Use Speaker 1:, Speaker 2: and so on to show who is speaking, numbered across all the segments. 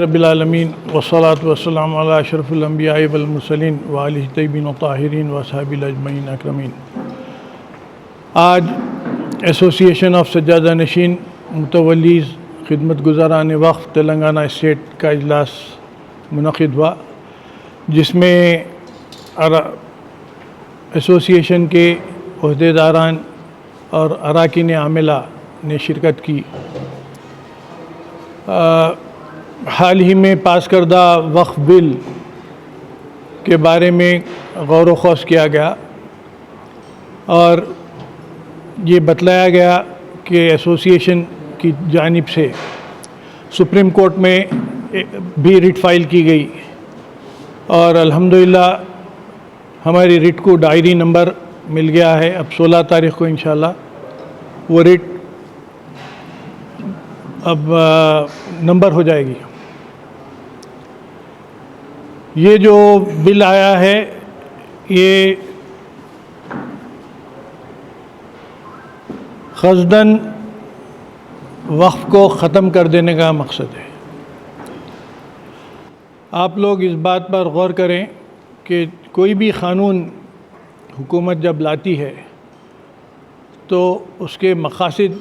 Speaker 1: رب العالمین والصلاة والسلام علی اشرف الانبیاء والمرسلین وآلہ الطیبین الطاہرین واصحابہ اجمعین اکرمین۔ آج ایسوسی ایشن آف سجادہ نشین متولیز خدمت گزاران وقف تلنگانہ اسٹیٹ کا اجلاس منعقد ہوا، جس میں ایسوسی ایشن کے عہدیداران اور اراکین عاملہ نے شرکت کی۔ حال ہی میں پاس کردہ وقف بل کے بارے میں غور و خوض کیا گیا اور یہ بتلایا گیا کہ ایسوسی ایشن کی جانب سے سپریم کورٹ میں بھی ریٹ فائل کی گئی اور الحمدللہ ہماری ریٹ کو ڈائری نمبر مل گیا ہے۔ اب 16 تاریخ کو انشاءاللہ وہ ریٹ اب نمبر ہو جائے گی۔ یہ جو بل آیا ہے یہ قصداً وقف کو ختم کر دینے کا مقصد ہے۔ آپ لوگ اس بات پر غور کریں کہ کوئی بھی قانون حکومت جب لاتی ہے تو اس کے مقاصد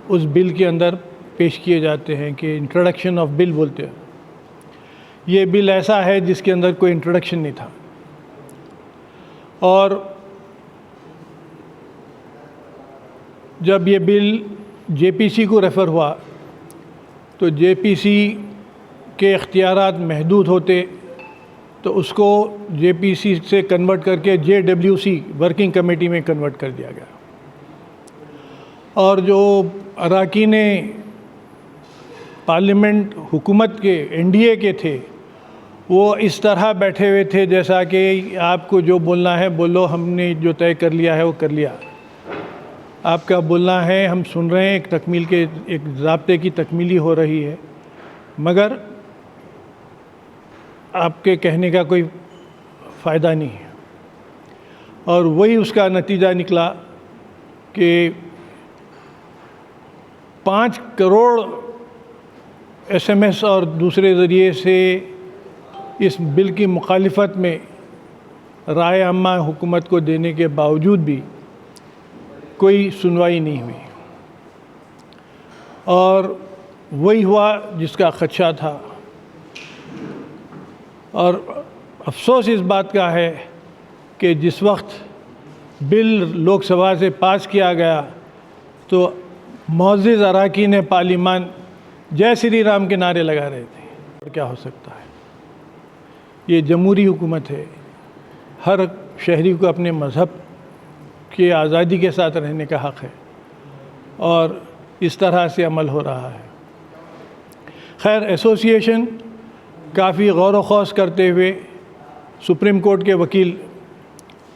Speaker 1: اس بل کے اندر پیش کیے جاتے ہیں کہ انٹروڈکشن آف بل بولتے ہیں۔ یہ بل ایسا ہے جس کے اندر کوئی انٹروڈکشن نہیں تھا، اور جب یہ بل جے پی سی کو ریفر ہوا تو جے پی سی کے اختیارات محدود ہوتے، تو اس کو جے پی سی سے کنورٹ کر کے J W C working committee میں کنورٹ کر دیا گیا، اور جو اراکین پارلیمنٹ حکومت کے این ڈی اے کے تھے وہ اس طرح بیٹھے ہوئے تھے جیسا کہ آپ کو جو بولنا ہے بولو، ہم نے جو طے کر لیا ہے وہ کر لیا، آپ کا بولنا ہے ہم سن رہے ہیں، ایک ضابطے کی تکمیلی ہو رہی ہے، مگر آپ کے کہنے کا کوئی فائدہ نہیں ہے۔ اور وہی اس کا نتیجہ نکلا کہ 5 کروڑ ایس ایم ایس اور دوسرے ذریعے سے اس بل کی مخالفت میں رائے عامہ حکومت کو دینے کے باوجود بھی کوئی سنوائی نہیں ہوئی، اور وہی ہوا جس کا خدشہ تھا۔ اور افسوس اس بات کا ہے کہ جس وقت بل لوک سبھا سے پاس کیا گیا تو معزز اراکین پارلیمان جے شری رام کے نعرے لگا رہے تھے۔ اور کیا ہو سکتا ہے؟ یہ جمہوری حکومت ہے، ہر شہری کو اپنے مذہب کی آزادی کے ساتھ رہنے کا حق ہے، اور اس طرح سے عمل ہو رہا ہے۔ خیر، ایسوسی ایشن کافی غور و خوض کرتے ہوئے سپریم کورٹ کے وکیل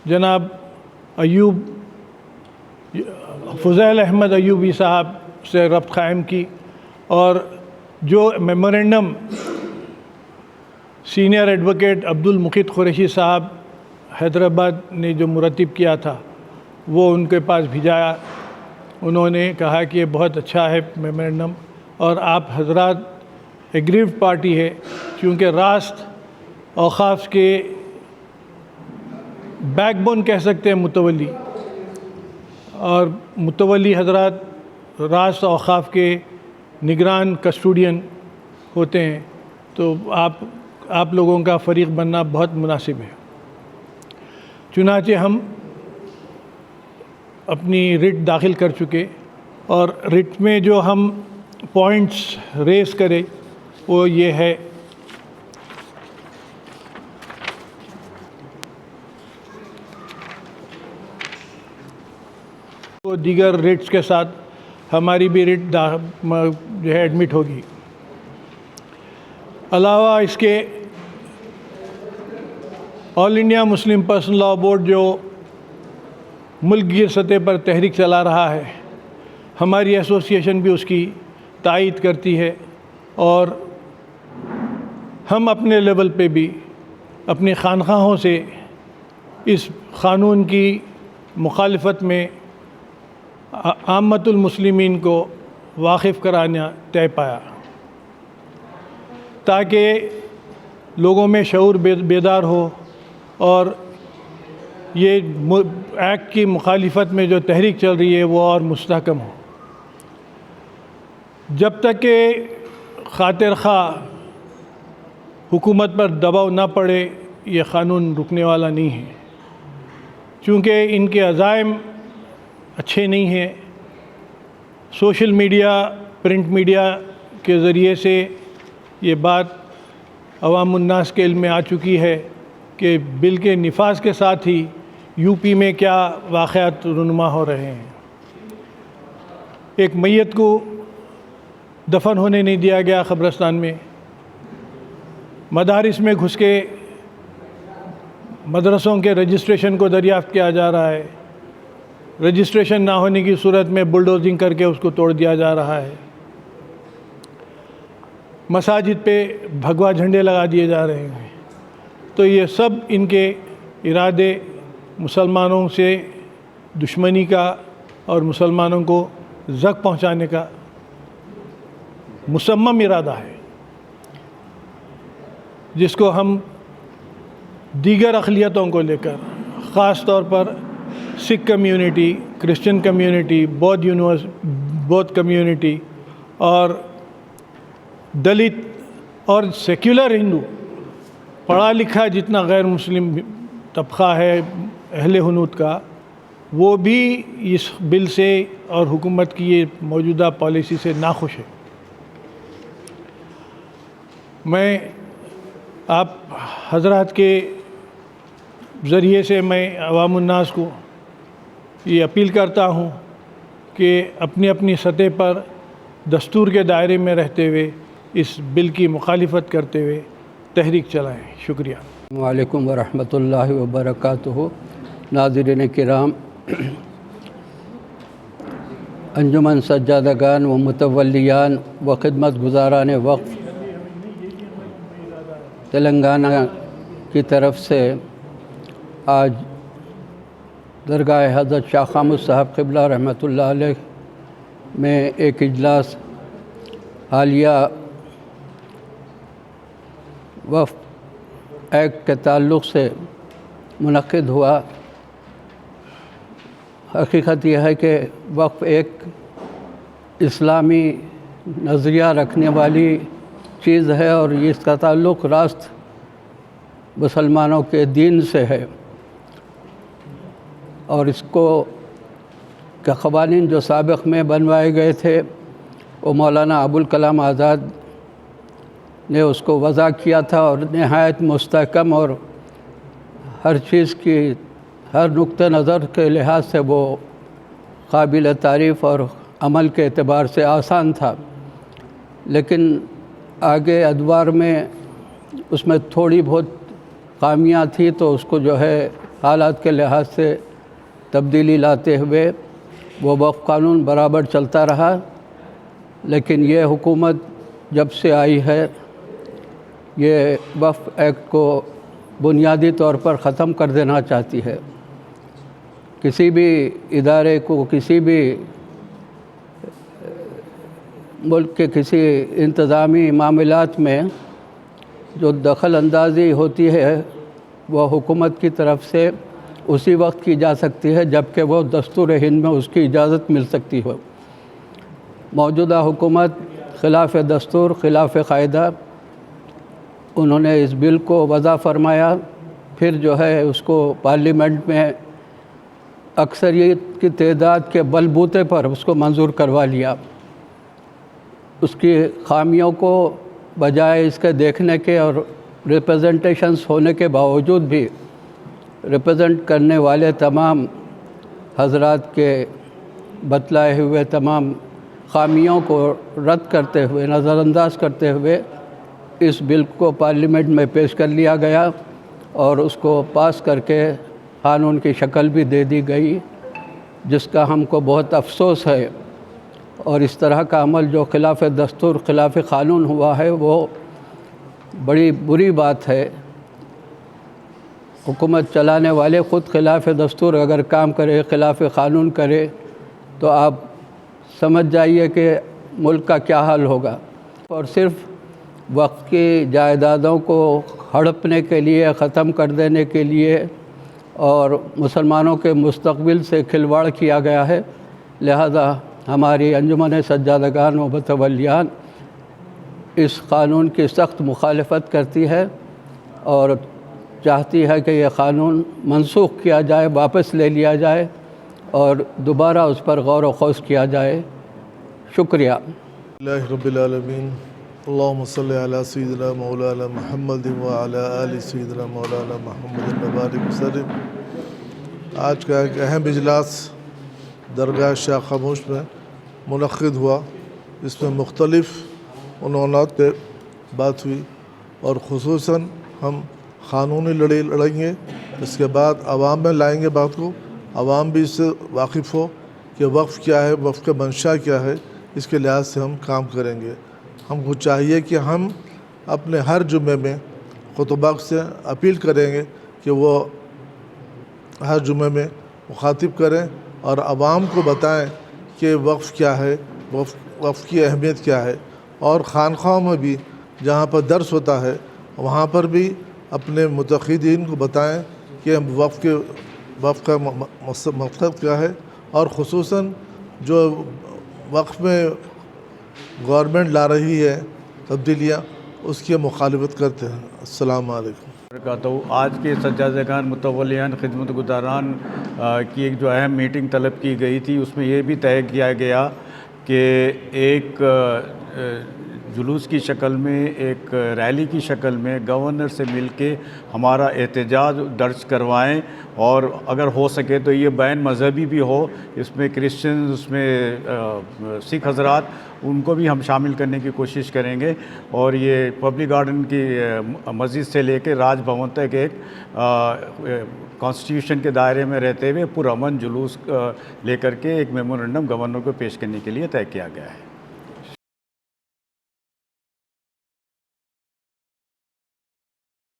Speaker 1: جناب فضیل احمد ایوبی صاحب سے ربط قائم کی، اور جو میمورنڈم سینئر ایڈوکیٹ عبد المقیت قریشی صاحب حیدرآباد نے جو مرتب کیا تھا وہ ان کے پاس بھیجایا۔ انہوں نے کہا کہ یہ بہت اچھا ہے میمورنڈم، اور آپ حضرات ایگریوڈ پارٹی ہے، کیونکہ راست اوقاف کے بیک بون کہہ سکتے ہیں متولی، اور متولی حضرات راست اوقاف کے نگران کسٹوڈین ہوتے ہیں، تو آپ لوگوں کا فریق بننا بہت مناسب ہے۔ چنانچہ ہم اپنی ریٹ داخل کر چکے، اور ریٹ میں جو ہم پوائنٹس ریز کرے وہ یہ ہے وہ دیگر ریٹس کے ساتھ ہماری بھی ریٹ جو ہے ایڈمٹ ہوگی۔ علاوہ اس کے All India Muslim Personal Law Board جو ملک گیر سطح پر تحریک چلا رہا ہے، ہماری ایسوسی ایشن بھی اس کی تائید کرتی ہے، اور ہم اپنے لیول پہ بھی اپنی خانقاہوں سے اس قانون کی مخالفت میں عامت المسلمین کو واقف کرانا طے پایا۔ تاکہ لوگوں میں شعور بیدار ہو اور یہ ایکٹ کی مخالفت میں جو تحریک چل رہی ہے وہ اور مستحکم ہو۔ جب تک کہ خاطر خواہ حکومت پر دباؤ نہ پڑے یہ قانون رکنے والا نہیں ہے، چونکہ ان کے عزائم اچھے نہیں ہیں۔ سوشل میڈیا، پرنٹ میڈیا کے ذریعے سے یہ بات عوام الناس کے علم میں آ چکی ہے کہ بل کے نفاذ کے ساتھ ہی یو پی میں کیا واقعات رونما ہو رہے ہیں۔ ایک میت کو دفن ہونے نہیں دیا گیا قبرستان میں، مدارس میں گھس کے مدرسوں کے رجسٹریشن کو دریافت کیا جا رہا ہے، رجسٹریشن نہ ہونے کی صورت میں بلڈوزنگ کر کے اس کو توڑ دیا جا رہا ہے، مساجد پہ بھگوا جھنڈے لگا دیے جا رہے ہیں۔ تو یہ سب ان کے ارادے مسلمانوں سے دشمنی کا اور مسلمانوں کو زخم پہنچانے کا مصمم ارادہ ہے، جس کو ہم دیگر اقلیتوں کو لے کر، خاص طور پر سکھ کمیونٹی، کرسچن کمیونٹی، بودھ کمیونٹی اور دلت اور سیکولر ہندو، پڑھا لکھا جتنا غیر مسلم طبقہ ہے اہل حنوت کا، وہ بھی اس بل سے اور حکومت کی یہ موجودہ پالیسی سے ناخوش ہے۔ میں آپ حضرات کے ذریعے سے میں عوام الناس کو یہ اپیل کرتا ہوں کہ اپنی اپنی سطح پر دستور کے دائرے میں رہتے ہوئے اس بل کی مخالفت کرتے ہوئے تحریک چلائیں۔ شکریہ۔
Speaker 2: وعلیکم ورحمۃ اللہ وبرکاتہ۔ ناظرین کرام، انجمن سجادگان و متولیان و خدمت گزاران وقف تلنگانہ کی طرف سے آج درگاہ حضرت شاہ خامد صاحب قبلہ رحمۃ اللہ علیہ میں ایک اجلاس حالیہ وقف ایکٹ کے تعلق سے منعقد ہوا۔ حقیقت یہ ہے کہ وقف ایک اسلامی نظریہ رکھنے والی چیز ہے اور اس کا تعلق راست مسلمانوں کے دین سے ہے، اور اس کو کے قوانین جو سابق میں بنوائے گئے تھے وہ مولانا ابوالکلام آزاد نے اس کو وضع کیا تھا، اور نہایت مستحکم اور ہر چیز کی ہر نقطہ نظر کے لحاظ سے وہ قابل تعریف اور عمل کے اعتبار سے آسان تھا۔ لیکن آگے ادوار میں اس میں تھوڑی بہت خامیاں تھیں، تو اس کو جو ہے حالات کے لحاظ سے تبدیلی لاتے ہوئے وہ وقف قانون برابر چلتا رہا۔ لیکن یہ حکومت جب سے آئی ہے یہ وقف ایکٹ کو بنیادی طور پر ختم کر دینا چاہتی ہے۔ کسی بھی ادارے کو، کسی بھی ملک کے کسی انتظامی معاملات میں جو دخل اندازی ہوتی ہے وہ حکومت کی طرف سے اسی وقت کی جا سکتی ہے جب کہ وہ دستور ہند میں اس کی اجازت مل سکتی ہو۔ موجودہ حکومت خلاف دستور، خلاف قاعدہ انہوں نے اس بل کو وضع فرمایا، پھر جو ہے اس کو پارلیمنٹ میں اکثریت کی تعداد کے بل بوتے پر اس کو منظور کروا لیا۔ اس کی خامیوں کو بجائے اس کے دیکھنے کے اور ریپرزنٹیشنز ہونے کے باوجود بھی ریپرزنٹ کرنے والے تمام حضرات کے بتلائے ہوئے تمام خامیوں کو رد کرتے ہوئے، نظر انداز کرتے ہوئے اس بل کو پارلیمنٹ میں پیش کر لیا گیا اور اس کو پاس کر کے قانون کی شکل بھی دے دی گئی، جس کا ہم کو بہت افسوس ہے۔ اور اس طرح کا عمل جو خلاف دستور، خلاف قانون ہوا ہے وہ بڑی بری بات ہے۔ حکومت چلانے والے خود خلاف دستور اگر کام کرے، خلاف قانون کرے، تو آپ سمجھ جائیے کہ ملک کا کیا حال ہوگا۔ اور صرف وقت کی جائیدادوں کو ہڑپنے کے لیے، ختم کر دینے کے لیے اور مسلمانوں کے مستقبل سے کھلواڑ کیا گیا ہے۔ لہذا ہماری انجمن سجادگان و متولیان اس قانون کی سخت مخالفت کرتی ہے اور چاہتی ہے کہ یہ قانون منسوخ کیا جائے، واپس لے لیا جائے اور دوبارہ اس پر غور و خوض کیا جائے۔ شکریہ۔
Speaker 3: اللہ رب العالمین، اللہم صلی علی سیدنا مولانا محمد وعلی آل سیدنا مولانا محمد وبارک وسلم۔ آج کا ایک اہم اجلاس درگاہ شاہ خاموش میں منعقد ہوا، اس میں مختلف عنوانات پہ بات ہوئی اور خصوصاً ہم قانونی لڑائی لڑیں گے، اس کے بعد عوام میں لائیں گے بات کو، عوام بھی اس سے واقف ہو کہ وقف کیا ہے، وقف کا منشا کیا ہے، اس کے لحاظ سے ہم کام کریں گے۔ ہم کو چاہیے کہ ہم اپنے ہر جمعے میں خطبہ سے اپیل کریں گے کہ وہ ہر جمعے میں مخاطب کریں اور عوام کو بتائیں کہ وقف کیا ہے، وقف کی اہمیت کیا ہے، اور خانقاہوں میں بھی جہاں پر درس ہوتا ہے وہاں پر بھی اپنے متعقدین کو بتائیں کہ وقف کا مقصد کیا ہے، اور خصوصاً جو وقف میں گورنمنٹ لا رہی ہے تبدیلیاں، اس کی مخالفت کرتے ہیں۔ السلام علیکم۔
Speaker 4: آج کے سجادگان متولیان خدمت گزاران کی ایک جو اہم میٹنگ طلب کی گئی تھی، اس میں یہ بھی طے کیا گیا کہ ایک جلوس کی شکل میں، ایک ریلی کی شکل میں گورنر سے مل کے ہمارا احتجاج درج کروائیں، اور اگر ہو سکے تو یہ بین مذہبی بھی ہو، اس میں کرسچنز، اس میں سکھ حضرات، ان کو بھی ہم شامل کرنے کی کوشش کریں گے، اور یہ پبلک گارڈن کی مسجد سے لے کے راج بھون تک ایک کانسٹیٹیوشن کے دائرے میں رہتے ہوئے پرامن جلوس لے کر کے ایک میمورنڈم گورنر کو پیش کرنے کے لیے طے کیا گیا ہے۔